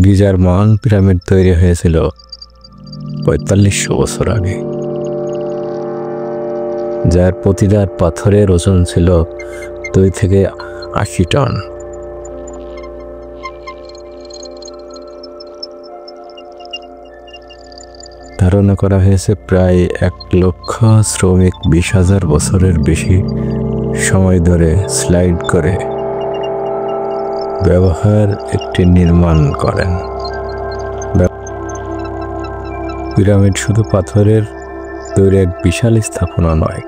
Geyser মহান pyramid তৈরি হয়েছিল ৪৫০০ বছর আগে, যার প্রতিটা পাথরের ওজন ছিল ২ থেকে ৮০ টন। ধারণা করা হয়েছে প্রায় ১,০০,০০০ শ্রমিক ২০,০০০ বছরের বেশি সময় ধরে স্লাইড করে একটি নির্মাণ করেন। পিরামিড শুধু পাথরের তৈরি এক বিশাল স্থাপনা নয়,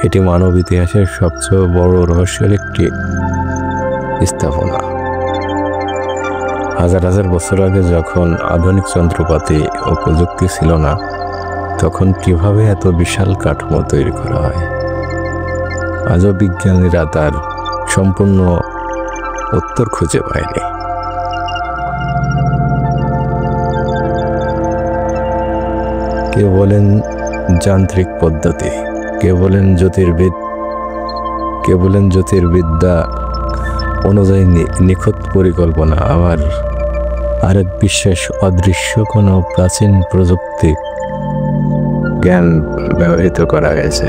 এটি মানব ইতিহাসের সবচেয়ে বড় রহস্যের একটি স্থাপনা। হাজার হাজার বছর আগে যখন আধুনিক যন্ত্রপাতি ও প্রযুক্তি ছিল না, তখন কিভাবে এত বিশাল কাঠামো তৈরি করা হয়, আজও বিজ্ঞানীরা তার সম্পূর্ণ উত্তর খুঁজে পায়নি। কেউ বলেন যান্ত্রিক পদ্ধতি, কেউ বলেন জ্যোতির্বিদ্যা অনুযায়ী নিখুঁত পরিকল্পনা, আবার আরেক বিশ্বাস অদৃশ্য কোনো প্রাচীন প্রযুক্তি জ্ঞান ব্যবহৃত করা গেছে।